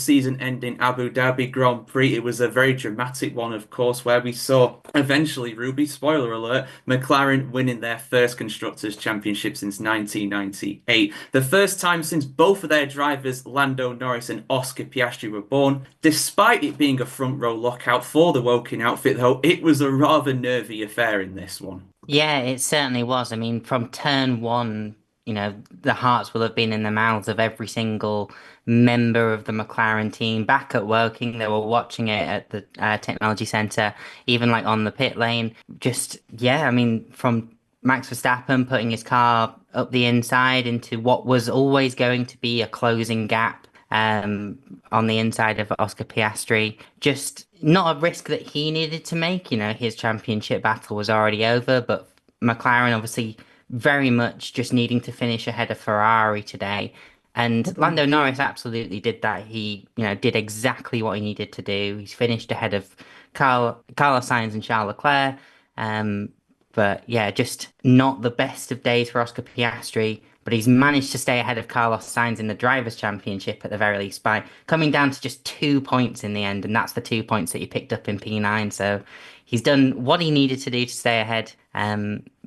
season-ending Abu Dhabi Grand Prix. It was a very dramatic one, of course, where we saw eventually, Ruby, spoiler alert, McLaren winning their first Constructors Championship since 1998. The first time since both of their drivers, Lando Norris and Oscar Piastri, were born. Despite it being a front row lockout for the Woking outfit, though, it was a rather nervy affair in this one. Yeah, it certainly was. I mean, from turn one, the hearts will have been in the mouths of every single member of the McLaren team back at Woking. They were watching it at the technology centre, even like on the pit lane. Just, yeah, I mean, from Max Verstappen putting his car up the inside into what was always going to be a closing gap on the inside of Oscar Piastri. Just not a risk that he needed to make. His championship battle was already over, but McLaren obviously very much just needing to finish ahead of Ferrari today. And Lando Norris absolutely did that. He, did exactly what he needed to do. He's finished ahead of Carlos Sainz and Charles Leclerc. Um, but yeah, just not the best of days for Oscar Piastri. But he's managed to stay ahead of Carlos Sainz in the Drivers' Championship at the very least by coming down to just 2 points in the end, and that's the 2 points that he picked up in P9. So he's done what he needed to do to stay ahead.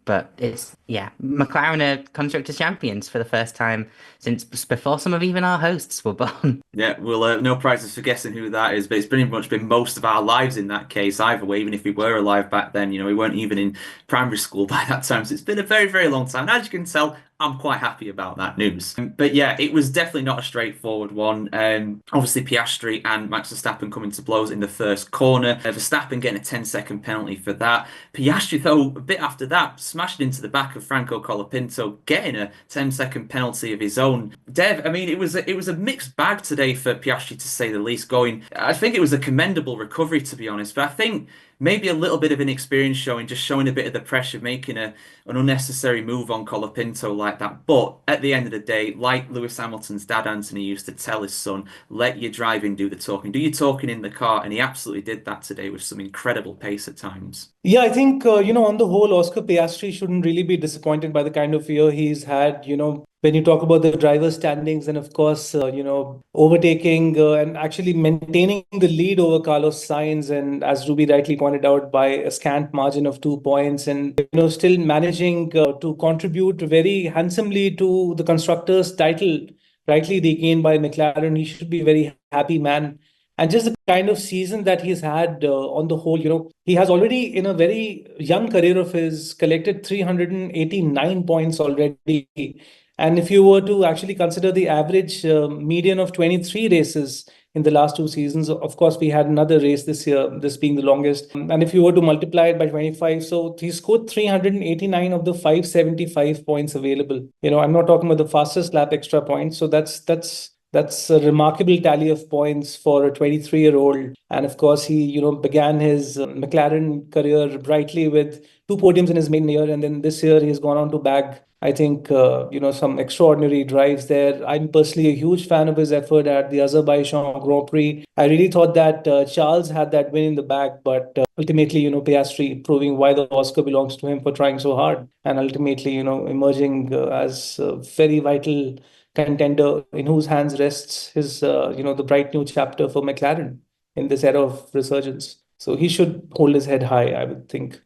But yeah, McLaren are Constructors Champions for the first time since before some of even our hosts were born. Yeah, well, no prizes for guessing who that is, but it's pretty much been most of our lives in that case, either way, even if we were alive back then, we weren't even in primary school by that time, so it's been a very, very long time. And as you can tell, I'm quite happy about that news. But yeah, it was definitely not a straightforward one. Obviously, Piastri and Max Verstappen coming to blows in the first corner. Verstappen getting a 10-second penalty for that. Piastri, though, a bit after that, smashed into the back of Franco Colapinto, getting a 10-second penalty of his own. Dev, I mean, it was a mixed bag today for Piastri, to say the least. I think it was a commendable recovery, to be honest. But I think maybe a little bit of inexperience showing a bit of the pressure, making an unnecessary move on Colapinto like that. But at the end of the day, like Lewis Hamilton's dad Anthony used to tell his son, let your driving do the talking. Do your talking in the car, and he absolutely did that today with some incredible pace at times. Yeah, I think, on the whole, Oscar Piastri shouldn't really be disappointed by the kind of year he's had. When you talk about the driver standings and, of course, overtaking and actually maintaining the lead over Carlos Sainz, and as Ruby rightly pointed out, by a scant margin of 2 points, and, still managing to contribute very handsomely to the constructors' title, rightly regained by McLaren. He should be a very happy man. And just the kind of season that he's had on the whole, he has already, in a very young career of his, collected 389 points already. And if you were to actually consider the average median of 23 races in the last two seasons, of course, we had another race this year, this being the longest. And if you were to multiply it by 25, so he scored 389 of the 575 points available. I'm not talking about the fastest lap extra points. So that's a remarkable tally of points for a 23-year-old. And of course, he, began his McLaren career brightly with two podiums in his maiden year. And then this year, he's gone on to bag, I think, some extraordinary drives there. I'm personally a huge fan of his effort at the Azerbaijan Grand Prix. I really thought that Charles had that win in the bag, but ultimately, Piastri proving why the Oscar belongs to him for trying so hard, and ultimately, emerging as a very vital contender in whose hands rests his, the bright new chapter for McLaren in this era of resurgence. So he should hold his head high, I would think.